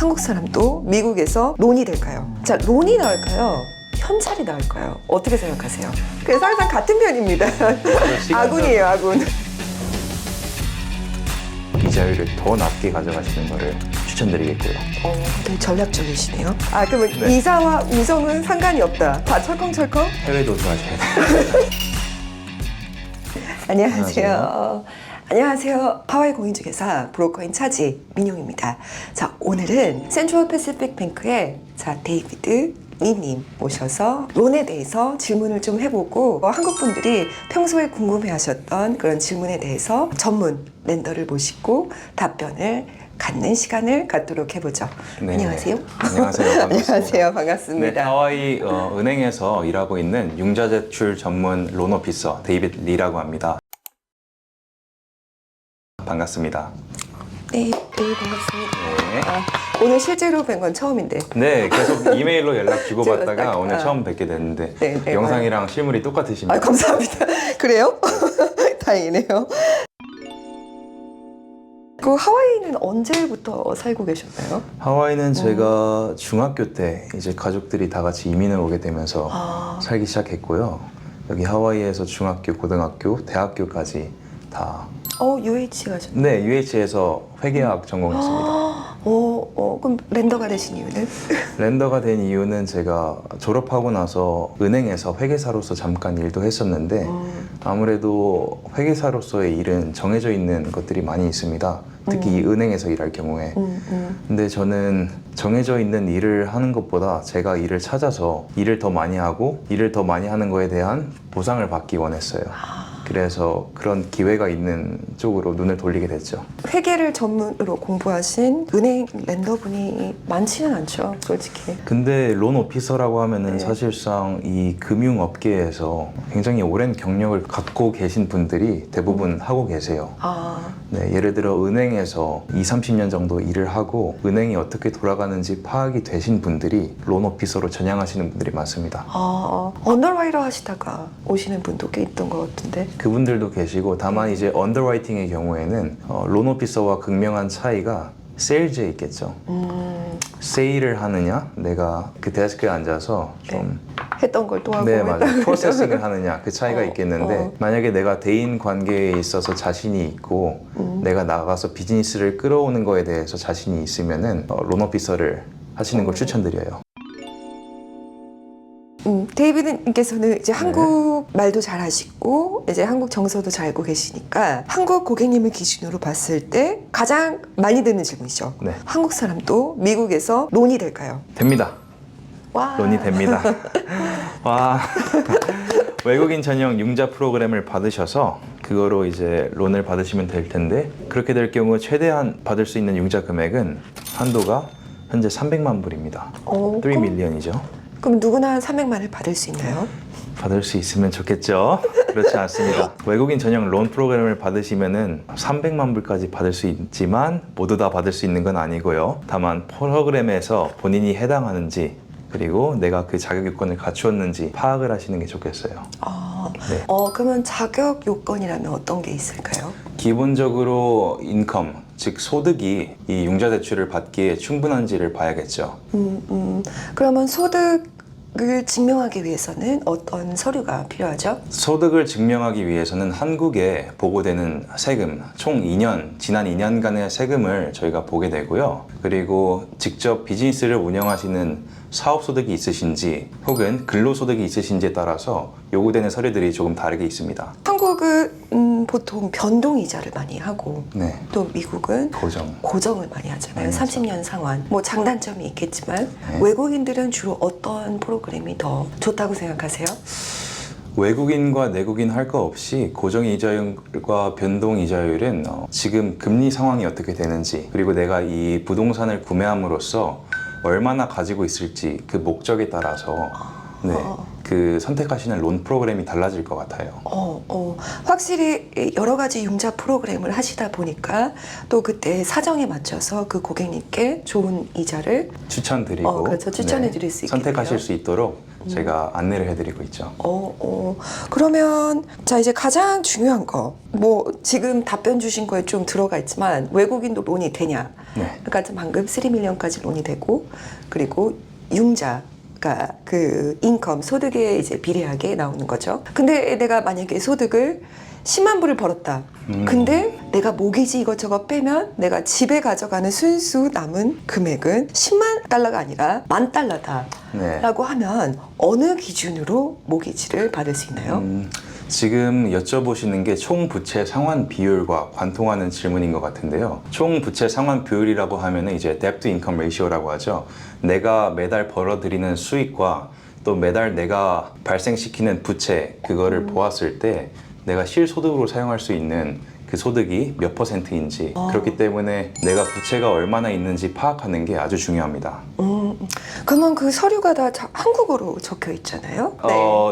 한국 사람도 미국에서 론이 될까요? 자, 론이 나을까요? 현찰이 나을까요? 어떻게 생각하세요? 그래서 항상 같은 편입니다. 아군이에요, 아군. 이자율을 더 낮게 가져가시는 거를 추천드리겠고요. 되게 전략적이시네요. 아, 그러면 네. 이사와 우성은 상관이 없다. 다 철컹철컹? 해외도 좋아하셔야 돼요. 안녕하세요. 안녕하세요. 하와이 공인중개사 브로커인 차지 민용입니다. 자, 오늘은 센트럴 패시픽 뱅크의 데이비드 리님 모셔서 론에 대해서 질문을 좀 해보고 한국 분들이 평소에 궁금해하셨던 그런 질문에 대해서 전문 렌더를 모시고 답변을 갖는 시간을 갖도록 해보죠. 네. 안녕하세요. 안녕하세요. 반갑습니다. 안녕하세요. 반갑습니다. 네, 하와이 은행에서 일하고 있는 융자 제출 전문 론 오피서 데이비드 리라고 합니다. 반갑습니다. 네, 반갑습니다. 네. 오늘 실제로 뵌 건 처음인데. 네, 계속 이메일로 연락 주고받다가 제가 오늘 처음 뵙게 됐는데 네, 영상이랑 실물이 똑같으십니다. 감사합니다. 그래요? 다행이네요. 그 하와이는 언제부터 살고 계셨나요? 하와이는 제가 중학교 때 이제 가족들이 다 같이 이민을 오게 되면서 살기 시작했고요. 여기 하와이에서 중학교, 고등학교, 대학교까지 다 UH 가셨나요? 네, UH에서 회계학 전공했습니다. 그럼 렌더가 되신 이유는? 렌더가 된 이유는 제가 졸업하고 나서 은행에서 회계사로서 잠깐 일도 했었는데 아무래도 회계사로서의 일은 정해져 있는 것들이 많이 있습니다. 특히 이 은행에서 일할 경우에. 근데 저는 정해져 있는 일을 하는 것보다 제가 일을 찾아서 일을 더 많이 하고 일을 더 많이 하는 거에 대한 보상을 받기 원했어요. 그래서 그런 기회가 있는 쪽으로 눈을 돌리게 됐죠. 회계를 전문으로 공부하신 은행 렌더분이 많지는 않죠, 솔직히. 근데 론 오피서라고 하면은 네. 사실상 이 금융업계에서 굉장히 오랜 경력을 갖고 계신 분들이 대부분 하고 계세요. 네, 예를 들어 은행에서 20-30년 정도 일을 하고 은행이 어떻게 돌아가는지 파악이 되신 분들이 론 오피서로 전향하시는 분들이 많습니다. 언더라이터 하시다가 오시는 분도 꽤 있던 것 같은데. 그분들도 계시고 다만 이제 언더라이팅의 경우에는 론 오피서와 극명한 차이가 세일즈에 있겠죠. 세일을 하느냐, 내가 그 데스크에 앉아서 좀 했던 걸 또 하고. 네, 맞아요. 프로세싱을 하느냐 그 차이가 있겠는데 만약에 내가 대인 관계에 있어서 자신이 있고 내가 나가서 비즈니스를 끌어오는 거에 대해서 자신이 있으면은 론 오피서를 하시는 걸 추천드려요. 데이비드님께서는 이제 한국 말도 잘 하시고 이제 한국 정서도 잘 알고 계시니까 한국 고객님을 기준으로 봤을 때 가장 많이 듣는 질문이죠. 네. 한국 사람도 미국에서 론이 될까요? 됩니다. 와. 론이 됩니다. 와. 외국인 전용 융자 프로그램을 받으셔서 그거로 이제 론을 받으시면 될 텐데 그렇게 될 경우 최대한 받을 수 있는 융자 금액은 한도가 현재 300만 불입니다. 3 밀리언이죠. 그럼 누구나 300만을 받을 수 있나요? 받을 수 있으면 좋겠죠. 그렇지 않습니다. 외국인 전용 론 프로그램을 받으시면은 300만 불까지 받을 수 있지만 모두 다 받을 수 있는 건 아니고요. 다만 프로그램에서 본인이 해당하는지 그리고 내가 그 자격 요건을 갖추었는지 파악을 하시는 게 좋겠어요. 네. 그러면 자격 요건이라면 어떤 게 있을까요? 기본적으로 인컴, 즉 소득이 이 융자 대출을 받기에 충분한지를 봐야겠죠. 그러면 소득을 증명하기 위해서는 어떤 서류가 필요하죠? 소득을 증명하기 위해서는 한국에 보고되는 세금, 총 2년, 지난 2년간의 세금을 저희가 보게 되고요. 그리고 직접 비즈니스를 운영하시는 사업소득이 있으신지 혹은 근로소득이 있으신지에 따라서 요구되는 서류들이 조금 다르게 있습니다. 한국은 보통 변동이자를 많이 하고 네. 또 미국은 고정. 을 많이 하잖아요. 많이 하죠. 30년 상환. 뭐 장단점이 있겠지만 네. 외국인들은 주로 어떤 프로그램이 더 좋다고 생각하세요? 외국인과 내국인 할 거 없이 고정 이자율과 변동 이자율은 지금 금리 상황이 어떻게 되는지 그리고 내가 이 부동산을 구매함으로써 얼마나 가지고 있을지 그 목적에 따라서 네, 그 선택하시는 론 프로그램이 달라질 것 같아요. 확실히 여러 가지 융자 프로그램을 하시다 보니까 또 그때 사정에 맞춰서 그 고객님께 좋은 이자를 추천드리고 그렇죠. 추천해 드릴 수 있겠네요. 선택하실 수 있도록 제가 안내를 해드리고 있죠. 그러면 자 이제 가장 중요한 거 뭐 지금 답변 주신 거에 좀 들어가 있지만 외국인도 론이 되냐? 네. 그러니까 지금 방금 3밀리언까지 론이 되고 그리고 융자가 그 인컴 소득에 이제 비례하게 나오는 거죠. 근데 내가 만약에 소득을 10만 불을 벌었다. 근데 내가 모기지 이것저것 빼면 내가 집에 가져가는 순수 남은 금액은 10만 달러가 아니라 10,000달러다. 네. 라고 하면 어느 기준으로 모기지를 받을 수 있나요? 지금 여쭤보시는 게 총 부채 상환 비율과 관통하는 질문인 것 같은데요. 총 부채 상환 비율이라고 하면은 이제 debt to income ratio라고 하죠. 내가 매달 벌어들이는 수익과 또 매달 내가 발생시키는 부채 그거를 보았을 때 내가 실소득으로 사용할 수 있는 그 소득이 몇 %인지 그렇기 때문에 내가 부채가 얼마나 있는지 파악하는 게 아주 중요합니다. 그러면 그 서류가 다 한국어로 적혀 있잖아요.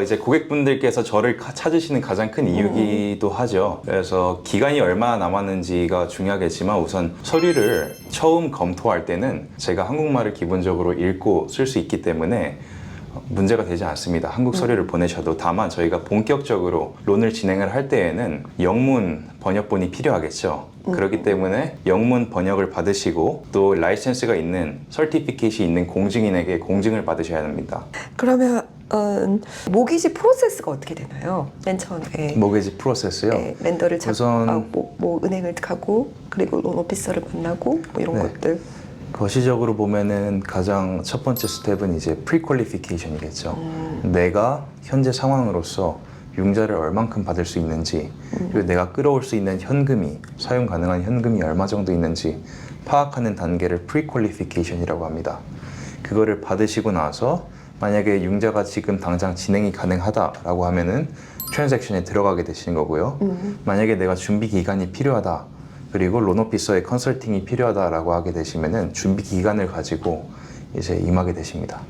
이제 고객분들께서 저를 찾으시는 가장 큰 이유기도 하죠. 그래서 기간이 얼마나 남았는지가 중요하겠지만 우선 서류를 처음 검토할 때는 제가 한국말을 기본적으로 읽고 쓸 수 있기 때문에 문제가 되지 않습니다. 한국 서류를 보내셔도. 다만 저희가 본격적으로 론을 진행을 할 때에는 영문 번역본이 필요하겠죠. 그렇기 때문에 영문 번역을 받으시고 또 라이센스가 있는 서티피케이트이 있는 공증인에게 공증을 받으셔야 합니다. 그러면 모기지 프로세스가 어떻게 되나요? 맨 처음에 모기지 프로세스요? 네, 렌더를 우선 뭐 은행을 가고 그리고 론 오피서를 만나고 뭐 이런 네. 것들. 거시적으로 보면은 가장 첫 번째 스텝은 이제 프리퀄리피케이션이겠죠. 내가 현재 상황으로서 융자를 얼만큼 받을 수 있는지 그리고 내가 끌어올 수 있는 현금이 사용 가능한 현금이 얼마 정도 있는지 파악하는 단계를 프리퀄리피케이션이라고 합니다. 그거를 받으시고 나서 만약에 융자가 지금 당장 진행이 가능하다라고 하면은 트랜잭션에 들어가게 되시는 거고요. 만약에 내가 준비 기간이 필요하다 그리고 론 오피서의 컨설팅이 필요하다라고 하게 되시면은 준비 기간을 가지고 이제 임하게 되십니다.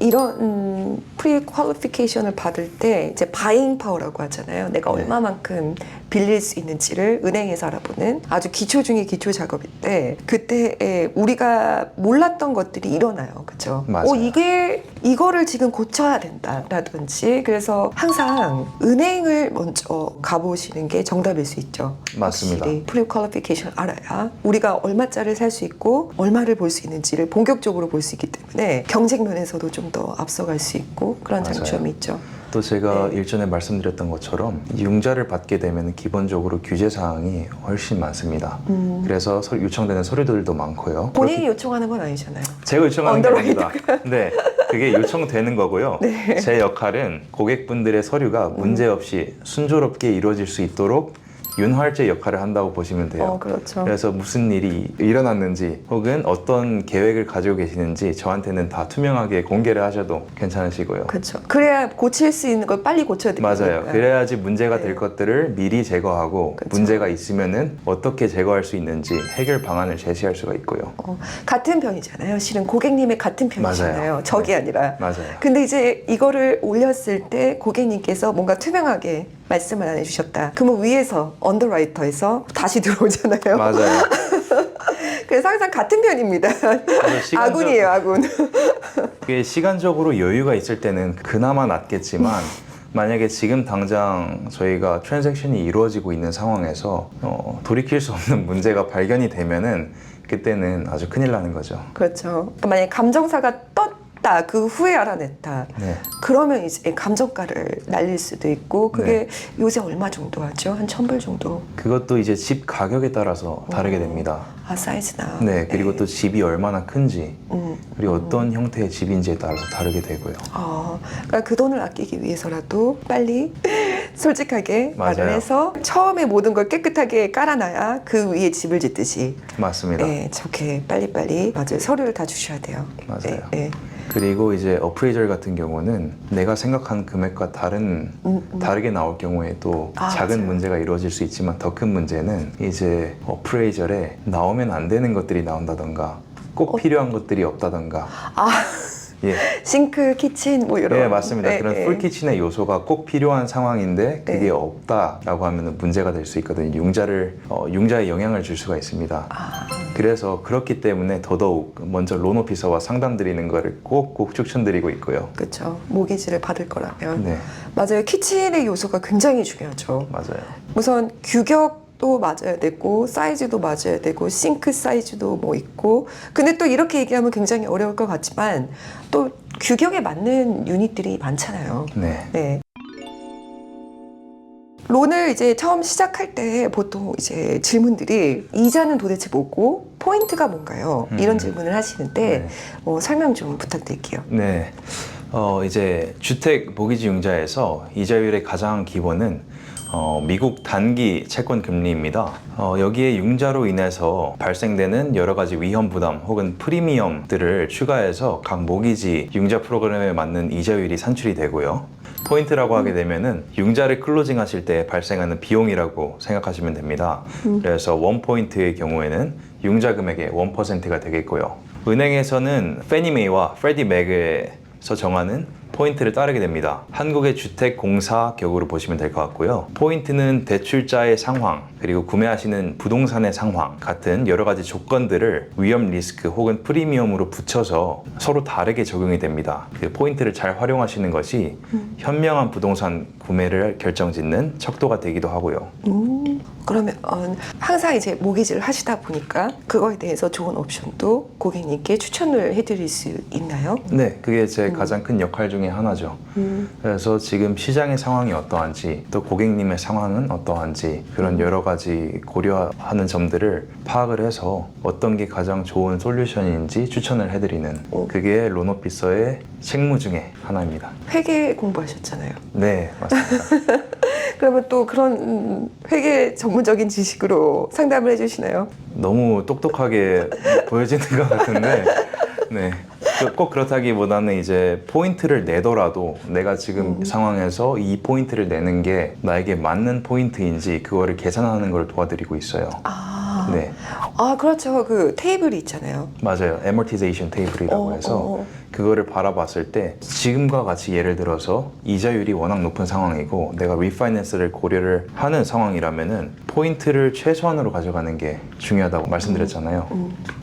이런 프리 퀄리피케이션을 받을 때 이제 바잉 파워라고 하잖아요. 내가 네. 얼마만큼 빌릴 수 있는지를 은행에서 알아보는 아주 기초 중의 기초 작업인데 그때 우리가 몰랐던 것들이 일어나요. 그렇죠? 맞아요. 이거를 지금 고쳐야 된다라든지 그래서 항상 은행을 먼저 가보시는 게 정답일 수 있죠. 맞습니다. 확실히 프리 퀄리피케이션 알아야 우리가 얼마짜리를 살 수 있고 얼마를 벌 수 있는지를 본격적으로 볼 수 있기 때문에 경쟁 면에서도 좀 더 앞서갈 수 있고 그런 맞아요. 장점이 있죠. 또 제가 일전에 말씀드렸던 것처럼 융자를 받게 되면 기본적으로 규제 사항이 훨씬 많습니다. 그래서 요청되는 서류들도 많고요. 본인이 요청하는 건 아니잖아요. 제가 요청하는 게 아닙니다. 네, 그게 요청되는 거고요. 네. 제 역할은 고객분들의 서류가 문제없이 순조롭게 이루어질 수 있도록 윤활제 역할을 한다고 보시면 돼요. 그렇죠. 그래서 무슨 일이 일어났는지 혹은 어떤 계획을 가지고 계시는지 저한테는 다 투명하게 공개를 하셔도 괜찮으시고요. 그렇죠. 그래야 고칠 수 있는 걸 빨리 고쳐야 되니까. 맞아요. 그래야지 문제가 네. 될 것들을 미리 제거하고 그쵸. 문제가 있으면은 어떻게 제거할 수 있는지 해결 방안을 제시할 수가 있고요. 같은 편이잖아요. 실은 고객님의 같은 편이잖아요. 맞아요. 적이 네. 아니라. 맞아요. 근데 이제 이거를 올렸을 때 고객님께서 뭔가 투명하게 말씀을 안 해주셨다. 그러면 위에서 언더라이터에서 다시 들어오잖아요. 맞아요. 그래서 항상 같은 편입니다. 시간적- 아군이에요, 아군. 그게 시간적으로 여유가 있을 때는 그나마 낫겠지만 만약에 지금 당장 저희가 트랜잭션이 이루어지고 있는 상황에서 돌이킬 수 없는 문제가 발견이 되면은 그때는 아주 큰일 나는 거죠. 그렇죠. 그러니까 만약에 감정사가 떴다. 그 후에 알아냈다. 네. 그러면 이제 감정가를 날릴 수도 있고 그게 요새 얼마 정도 하죠? 한 1,000불 정도. 그것도 이제 집 가격에 따라서 다르게 됩니다. 사이즈나. 네, 그리고 또 집이 얼마나 큰지 그리고 어떤 형태의 집인지에 따라서 다르게 되고요. 그러니까 그 돈을 아끼기 위해서라도 빨리 솔직하게 말을 맞아요. 해서 처음에 모든 걸 깨끗하게 깔아놔야 그 위에 집을 짓듯이 맞습니다. 네, 좋게 빨리빨리 맞아요. 서류를 다 주셔야 돼요. 맞아요. 네, 네. 그리고 이제 어프레이저 같은 경우는 내가 생각한 금액과 다르게 나올 경우에 또 작은 맞아요. 문제가 이루어질 수 있지만 더 큰 문제는 이제 어프레이저에 나오면 안 되는 것들이 나온다던가 꼭 필요한 것들이 없다던가 예. 싱크, 키친 뭐 이런. 네, 맞습니다. 네, 그런 네. 풀키친의 요소가 꼭 필요한 상황인데 그게 네. 없다라고 하면 문제가 될 수 있거든요. 융자에 영향을 줄 수가 있습니다. 그래서 그렇기 때문에 더더욱 먼저 론 오피서와 상담드리는 거를 꼭꼭 추천드리고 있고요. 그렇죠. 모기지를 받을 거라면. 네, 맞아요. 키친의 요소가 굉장히 중요하죠. 맞아요. 우선 규격도 맞아야 되고 사이즈도 맞아야 되고 싱크 사이즈도 뭐 있고 근데 또 이렇게 얘기하면 굉장히 어려울 것 같지만 또 규격에 맞는 유닛들이 많잖아요. 네. 네. 론을 이제 처음 시작할 때 보통 이제 질문들이 이자는 도대체 뭐고 포인트가 뭔가요? 이런 질문을 하시는데 네. 설명 좀 부탁드릴게요. 네. 이제 주택 모기지 융자에서 이자율의 가장 기본은 미국 단기 채권 금리입니다. 여기에 융자로 인해서 발생되는 여러 가지 위험 부담 혹은 프리미엄들을 추가해서 각 모기지 융자 프로그램에 맞는 이자율이 산출이 되고요. 포인트라고 하게 되면은 융자를 클로징 하실 때 발생하는 비용이라고 생각하시면 됩니다. 그래서 1포인트의 경우에는 융자 금액의 1%가 되겠고요. 은행에서는 페니메이와 프레디 맥에서 정하는 포인트를 따르게 됩니다. 한국의 주택공사 격으로 보시면 될 것 같고요. 포인트는 대출자의 상황, 그리고 구매하시는 부동산의 상황 같은 여러 가지 조건들을 위험 리스크 혹은 프리미엄으로 붙여서 서로 다르게 적용이 됩니다. 그 포인트를 잘 활용하시는 것이 현명한 부동산 구매를 결정짓는 척도가 되기도 하고요. 그러면 항상 이제 모기지를 하시다 보니까 그거에 대해서 좋은 옵션도 고객님께 추천을 해드릴 수 있나요? 네, 그게 제 가장 큰 역할 중에 하나죠. 그래서 지금 시장의 상황이 어떠한지, 또 고객님의 상황은 어떠한지 그런 여러 가지 고려하는 점들을 파악을 해서 어떤 게 가장 좋은 솔루션인지 추천을 해드리는 그게 론 오피서의 책무 중에 하나입니다. 회계 공부하셨잖아요. 네, 맞습니다. 그러면 또 그런 회계 전문적인 지식으로 상담을 해주시나요? 너무 똑똑하게 보여지는 것 같은데, 네. 꼭 그렇다기보다는 이제 포인트를 내더라도 내가 지금 상황에서 이 포인트를 내는 게 나에게 맞는 포인트인지 그거를 계산하는 걸 도와드리고 있어요. 네, 그렇죠. 그 테이블이 있잖아요. 맞아요. amortization 테이블이라고 해서 그거를 바라봤을 때 지금과 같이 예를 들어서 이자율이 워낙 높은 상황이고 내가 리파이낸스를 고려를 하는 상황이라면은 포인트를 최소한으로 가져가는 게 중요하다고 말씀드렸잖아요.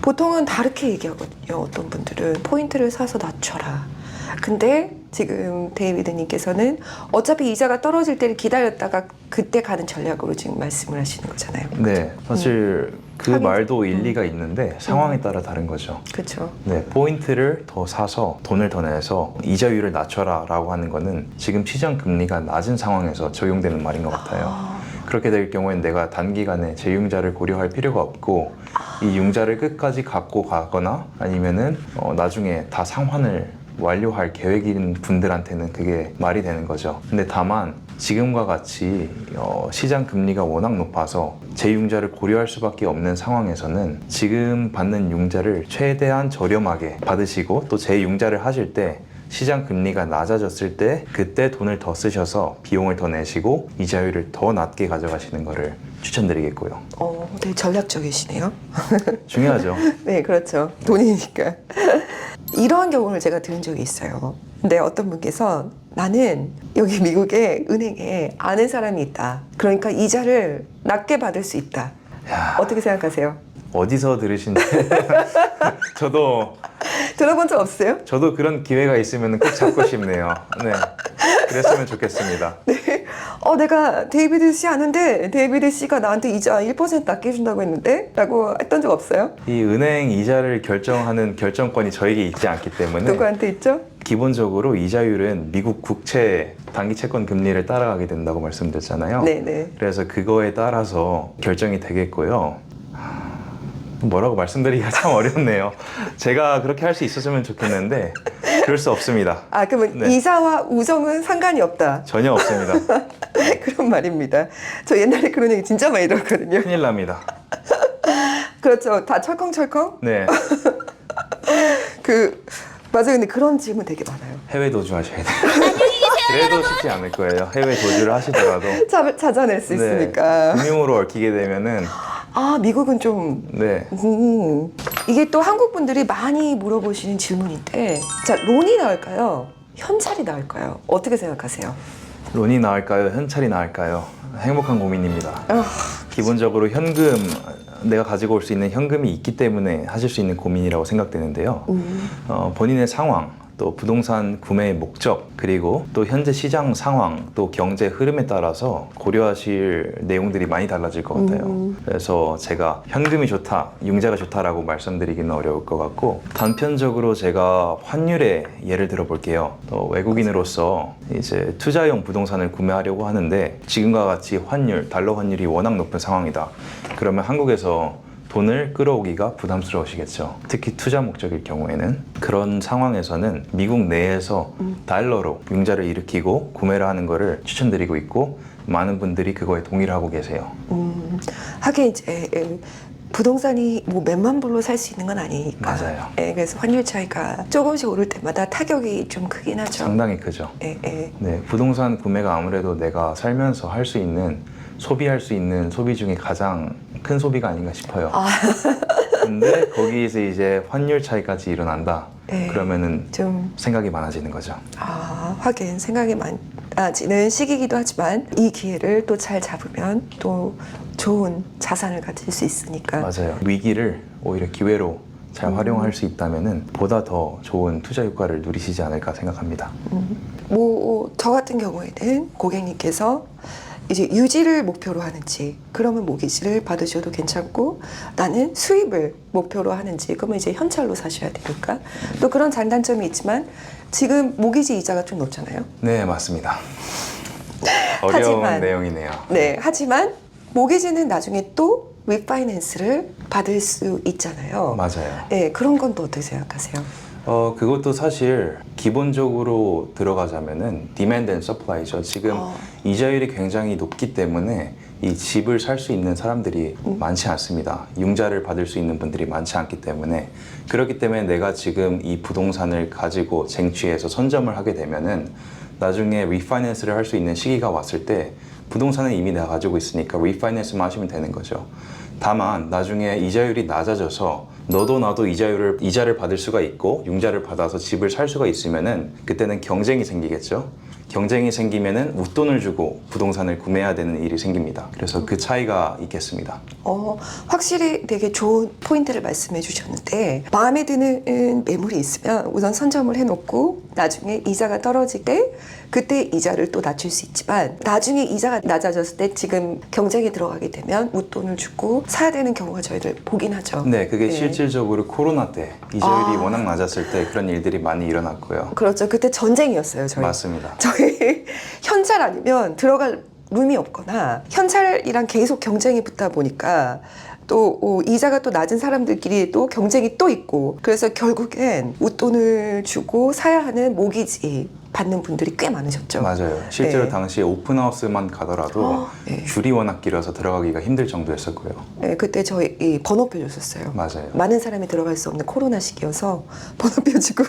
보통은 다르게 얘기하거든요. 어떤 분들은 포인트를 사서 낮춰라. 근데 지금 데이비드님께서는 어차피 이자가 떨어질 때를 기다렸다가 그때 가는 전략으로 지금 말씀을 하시는 거잖아요. 네, 사실 그 하긴, 말도 일리가 있는데 상황에 따라 다른 거죠. 그렇죠. 네, 포인트를 더 사서 돈을 더 내서 이자율을 낮춰라 라고 하는 거는 지금 시장 금리가 낮은 상황에서 적용되는 말인 것 같아요. 그렇게 될 경우엔 내가 단기간에 재융자를 고려할 필요가 없고 이 융자를 끝까지 갖고 가거나 아니면은 나중에 다 상환을 완료할 계획인 분들한테는 그게 말이 되는 거죠. 근데 다만 지금과 같이 시장 금리가 워낙 높아서 재융자를 고려할 수밖에 없는 상황에서는 지금 받는 융자를 최대한 저렴하게 받으시고 또 재융자를 하실 때 시장 금리가 낮아졌을 때 그때 돈을 더 쓰셔서 비용을 더 내시고 이자율을 더 낮게 가져가시는 거를 추천드리겠고요. 되게 전략적이시네요. 중요하죠. 네, 그렇죠. 돈이니까. 이러한 경우를 제가 들은 적이 있어요. 근데 어떤 분께서 나는 여기 미국의 은행에 아는 사람이 있다. 그러니까 이자를 낮게 받을 수 있다. 야, 어떻게 생각하세요? 어디서 들으신지 들어본 적 없어요? 저도 그런 기회가 있으면 꼭 잡고 싶네요. 네, 그랬으면 좋겠습니다. 내가 데이비드 씨 아는데 데이비드 씨가 나한테 이자 1% 낮게 준다고 했는데? 라고 했던 적 없어요? 이 은행 이자를 결정하는 결정권이 저에게 있지 않기 때문에 누구한테 있죠? 기본적으로 이자율은 미국 국채 단기 채권 금리를 따라가게 된다고 말씀드렸잖아요. 네네. 그래서 그거에 따라서 결정이 되겠고요. 뭐라고 말씀드리기가 참 어렵네요. 제가 그렇게 할 수 있었으면 좋겠는데 그럴 수 없습니다. 그러면 네. 이자와 우정은 상관이 없다. 전혀 없습니다. 그런 말입니다. 저 옛날에 그런 얘기 진짜 많이 들었거든요. 큰일 납니다. 그렇죠. 다 철컹철컹? 네, 맞아요. 근데 그런 질문 되게 많아요. 해외 도주 하셔야 돼요. 그래도 쉽지 않을 거예요. 해외 도주를 하시더라도 찾아낼 수 있으니까. 금융으로 얽히게 되면은 미국은 좀 네, 이게 또 한국 분들이 많이 물어보시는 질문인데, 자, 론이 나을까요? 현찰이 나을까요? 어떻게 생각하세요? 론이 나을까요? 현찰이 나을까요? 행복한 고민입니다. 기본적으로 현금, 내가 가지고 올 수 있는 현금이 있기 때문에 하실 수 있는 고민이라고 생각되는데요. 본인의 상황, 또 부동산 구매의 목적, 그리고 또 현재 시장 상황, 또 경제 흐름에 따라서 고려하실 내용들이 많이 달라질 것 같아요. 그래서 제가 현금이 좋다, 융자가 좋다라고 말씀드리기는 어려울 것 같고, 단편적으로 제가 환율의 예를 들어 볼게요. 또 외국인으로서 이제 투자용 부동산을 구매하려고 하는데 지금과 같이 환율, 달러 환율이 워낙 높은 상황이다. 그러면 한국에서 돈을 끌어오기가 부담스러우시겠죠. 특히 투자 목적일 경우에는. 그런 상황에서는 미국 내에서 달러로 융자를 일으키고 구매를 하는 것을 추천드리고 있고, 많은 분들이 그거에 동의를 하고 계세요. 하긴 이제 부동산이 뭐 몇만 불로 살 수 있는 건 아니니까. 맞아요. 그래서 환율 차이가 조금씩 오를 때마다 타격이 좀 크긴 하죠. 상당히 크죠. 예. 네, 부동산 구매가 아무래도 내가 살면서 할 수 있는, 소비할 수 있는 소비 중에 가장 큰 소비가 아닌가 싶어요. 근데 거기에서 이제 환율 차이까지 일어난다. 네. 그러면은 좀 생각이 많아지는 거죠. 하긴 생각이 많아지는 시기이기도 하지만 이 기회를 또 잘 잡으면 또 좋은 자산을 가질 수 있으니까. 맞아요. 위기를 오히려 기회로 잘 활용할 수 있다면은 보다 더 좋은 투자 효과를 누리시지 않을까 생각합니다. 뭐 저 같은 경우에는 고객님께서 이제 유지를 목표로 하는지, 그러면 모기지를 받으셔도 괜찮고, 나는 수입을 목표로 하는지, 그러면 이제 현찰로 사셔야 되니까. 또 그런 장단점이 있지만 지금 모기지 이자가 좀 높잖아요. 네, 맞습니다. 어려운 내용이네요. 네, 하지만 모기지는 나중에 또 리파이낸스를 받을 수 있잖아요. 맞아요. 네, 그런 건 또 어떻게 생각하세요? 그것도 사실 기본적으로 들어가자면은 디맨드 앤 서플라이죠. 지금 이자율이 굉장히 높기 때문에 이 집을 살 수 있는 사람들이 많지 않습니다. 융자를 받을 수 있는 분들이 많지 않기 때문에, 그렇기 때문에 내가 지금 이 부동산을 가지고 쟁취해서 선점을 하게 되면은 나중에 리파이낸스를 할 수 있는 시기가 왔을 때 부동산은 이미 내가 가지고 있으니까 리파이낸스만 하시면 되는 거죠. 다만 나중에 이자율이 낮아져서 너도 나도 이자를 받을 수가 있고 융자를 받아서 집을 살 수가 있으면은 그때는 경쟁이 생기겠죠. 경쟁이 생기면은 웃돈을 주고 부동산을 구매해야 되는 일이 생깁니다. 그래서 그 차이가 있겠습니다. 확실히 되게 좋은 포인트를 말씀해 주셨는데, 마음에 드는 매물이 있으면 우선 선점을 해놓고 나중에 이자가 떨어질 때 그때 이자를 또 낮출 수 있지만, 나중에 이자가 낮아졌을 때 지금 경쟁에 들어가게 되면 웃돈을 주고 사야 되는 경우가 저희들 보긴 하죠. 네, 그게 실질적으로 코로나 때 이자율이 워낙 낮았을 때 그런 일들이 많이 일어났고요. 그렇죠. 그때 전쟁이었어요, 저희. 맞습니다. 저희 현찰 아니면 들어갈 룸이 없거나, 현찰이랑 계속 경쟁이 붙다 보니까 또 이자가 또 낮은 사람들끼리 또 경쟁이 또 있고, 그래서 결국엔 웃돈을 주고 사야 하는 모기지 받는 분들이 꽤 많으셨죠. 맞아요. 실제로 당시에 오픈하우스만 가더라도 줄이 워낙 길어서 들어가기가 힘들 정도였었고요. 네, 그때 저희 이 번호표 줬었어요. 맞아요. 많은 사람이 들어갈 수 없는 코로나 시기여서 번호표 주고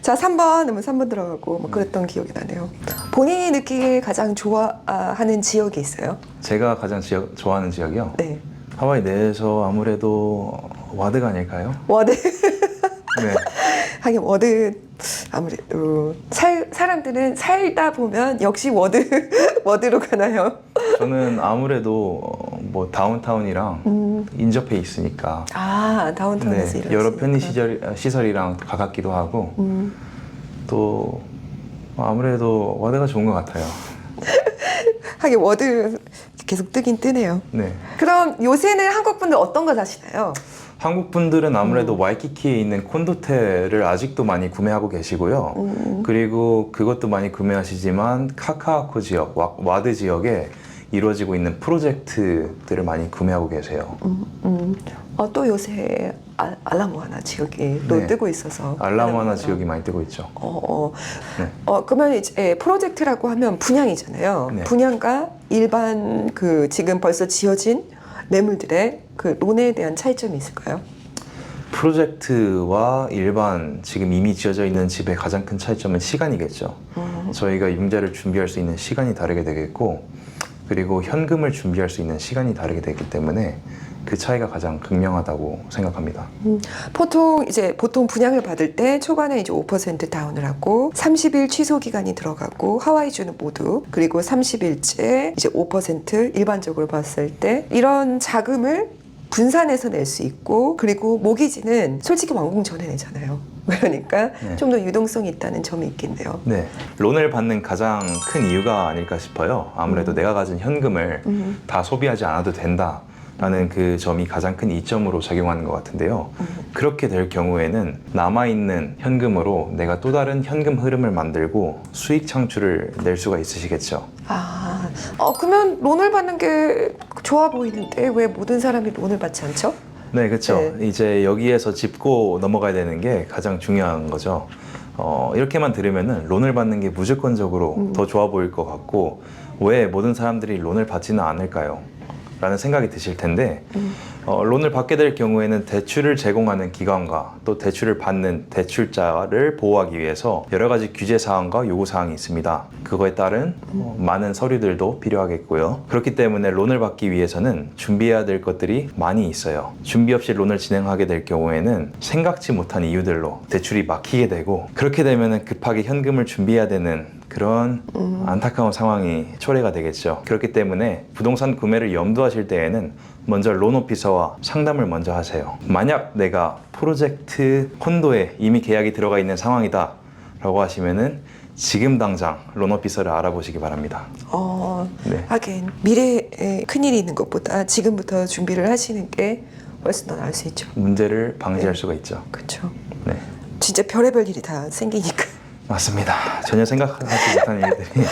자 3번 하면 3번 들어가고 뭐 그랬던 기억이 나네요. 본인이 느끼기에 가장 좋아하는 지역이 있어요? 제가 가장 좋아하는 지역이요? 네. 하와이 내에서 아무래도 와드가 아닐까요? 워드. 네. 하긴 워드 아무래도 사람들은 살다 보면 역시 워드로 가나요? 저는 아무래도 뭐 다운타운이랑 인접해 있으니까 다운타운에서 네, 여러 편의 시설이랑 가깝기도 하고 또 아무래도 와드가 좋은 것 같아요. 하긴 워드 계속 뜨긴 뜨네요. 네. 그럼 요새는 한국 분들 어떤 거 사시나요? 한국 분들은 아무래도 와이키키에 있는 콘도텔을 아직도 많이 구매하고 계시고요. 그리고 그것도 많이 구매하시지만 카카오코 지역, 와드 지역에 이루어지고 있는 프로젝트들을 많이 구매하고 계세요. 또 요새 알라모아나 지역이 또 네. 뜨고 있어서 알라모아나 지역이 많이 뜨고 있죠. 네. 그러면 이제 프로젝트라고 하면 분양이잖아요. 네. 분양과 일반 그 지금 벌써 지어진 매물들의 그 론에 대한 차이점이 있을까요? 프로젝트와 일반 지금 이미 지어져 있는 집의 가장 큰 차이점은 시간이겠죠. 저희가 융자를 준비할 수 있는 시간이 다르게 되겠고, 그리고 현금을 준비할 수 있는 시간이 다르게 되기 때문에, 그게 가장 큰 차이점이 되겠습니다. 아, 그 차이가 가장 극명하다고 생각합니다. 보통 분양을 받을 때 초반에 이제 5% 다운을 하고 30일 취소 기간이 들어가고 하와이주는 모두 그리고 30일째 이제 5% 일반적으로 봤을 때 이런 자금을 분산해서 낼 수 있고 그리고 모기지는 솔직히 완공 전에 내잖아요. 그러니까 네. 좀 더 유동성이 있다는 점이 있겠네요. 네, 론을 받는 가장 큰 이유가 아닐까 싶어요. 아무래도 내가 가진 현금을 다 소비하지 않아도 된다라는 그 점이 가장 큰 이점으로 작용하는 것 같은데요. 그렇게 될 경우에는 남아있는 현금으로 내가 또 다른 현금 흐름을 만들고 수익 창출을 낼 수가 있으시겠죠. 그러면 론을 받는 게 좋아 보이는데 왜 모든 사람이 론을 받지 않죠? 네, 그렇죠. 네. 이제 여기에서 짚고 넘어가야 되는 게 가장 중요한 거죠. 이렇게만 들으면은 론을 받는 게 무조건적으로 더 좋아 보일 것 같고 왜 모든 사람들이 론을 받지는 않을까요? 라는 생각이 드실 텐데 론을 받게 될 경우에는 대출을 제공하는 기관과 또 대출을 받는 대출자를 보호하기 위해서 여러 가지 규제 사항과 요구 사항이 있습니다. 그거에 따른 많은 서류들도 필요하겠고요. 그렇기 때문에 론을 받기 위해서는 준비해야 될 것들이 많이 있어요. 준비 없이 론을 진행하게 될 경우에는 생각지 못한 이유들로 대출이 막히게 되고 그렇게 되면 급하게 현금을 준비해야 되는 그런 안타까운 상황이 초래가 되겠죠. 그렇기 때문에 부동산 구매를 염두하실 때에는 먼저 론 오피서와 상담을 먼저 하세요. 만약 내가 프로젝트 콘도에 이미 계약이 들어가 있는 상황이다 라고 하시면은 지금 당장 론 오피서를 알아보시기 바랍니다. 네. 하긴 미래에 큰일이 있는 것보다 지금부터 준비를 하시는 게 훨씬 더 나을 수 있죠. 문제를 방지할 수가 있죠. 그렇죠. 네, 진짜 별의별 일이 다 생기니까. 맞습니다. 전혀 생각하지 못한 일들이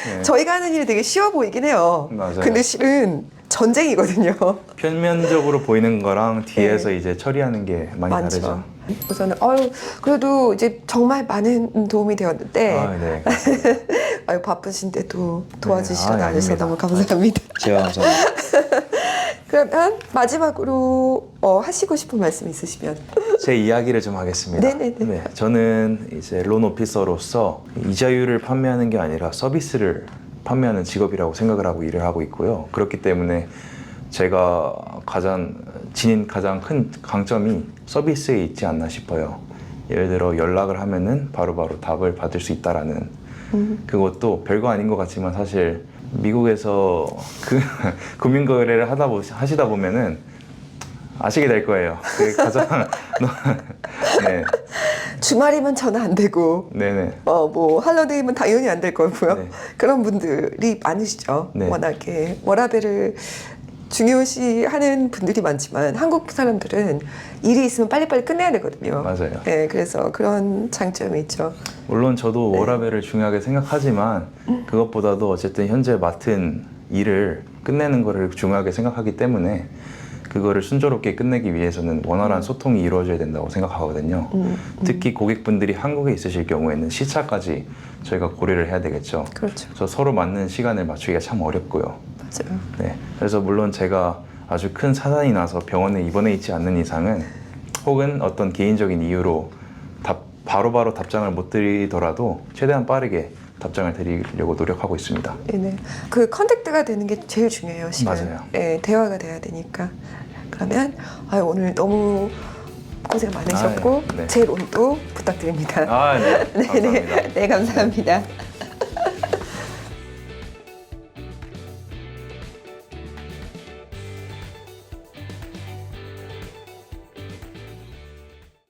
네. 저희가 하는 일이 되게 쉬워 보이긴 해요. 맞아요. 근데 실은 전쟁이거든요. 표면적으로 보이는 거랑 뒤에서 이제 처리하는 게 많이 많죠. 다르죠. 우선은 그래도 이제 정말 많은 도움이 되었는데 네. 바쁘신데도 도와주시지 네, 않으셔서 아닙니다. 너무 감사합니다. 제가 감사합니다. 그러면 마지막으로 하시고 싶은 말씀 있으시면. 제 이야기를 좀 하겠습니다. 네네네. 네, 저는 이제 론 오피서로서 이자율을 판매하는 게 아니라 서비스를 판매하는 직업이라고 생각을 하고 일을 하고 있고요. 그렇기 때문에 제가 지닌 가장 큰 강점이 서비스에 있지 않나 싶어요. 예를 들어 연락을 하면은 바로바로 답을 받을 수 있다라는 그것도 별거 아닌 것 같지만 사실 미국에서 그 금융거래를 하시다 보면은 아시게 될 거예요. 그게 가장 네. 주말이면 전화 안 되고 네네. 할러데이면 당연히 안 될 거고요. 네. 그런 분들이 많으시죠. 네. 워낙에 워라밸을 중요시하는 분들이 많지만 한국 사람들은 일이 있으면 빨리빨리 끝내야 되거든요. 맞아요. 네, 그래서 그런 장점이 있죠. 물론 저도 워라밸을 중요하게 생각하지만 그것보다도 어쨌든 현재 맡은 일을 끝내는 거를 중요하게 생각하기 때문에 그거를 순조롭게 끝내기 위해서는 원활한 소통이 이루어져야 된다고 생각하거든요. 특히 고객분들이 한국에 있으실 경우에는 시차까지 저희가 고려를 해야 되겠죠. 그렇죠. 그래서 서로 맞는 시간을 맞추기가 참 어렵고요. 맞아요. 네, 그래서 물론 제가 아주 큰 사단이 나서 병원에 입원해 있지 않는 이상은 혹은 어떤 개인적인 이유로 바로바로 답장을 못 드리더라도 최대한 빠르게 답장을 드리려고 노력하고 있습니다. 네네. 그 컨택트가 되는 게 제일 중요해요. 실은. 맞아요. 네, 대화가 돼야 되니까. 그러면 오늘 너무 고생 많으셨고 네. 제 론도 부탁드립니다. 네. 감사합니다. 네, 감사합니다.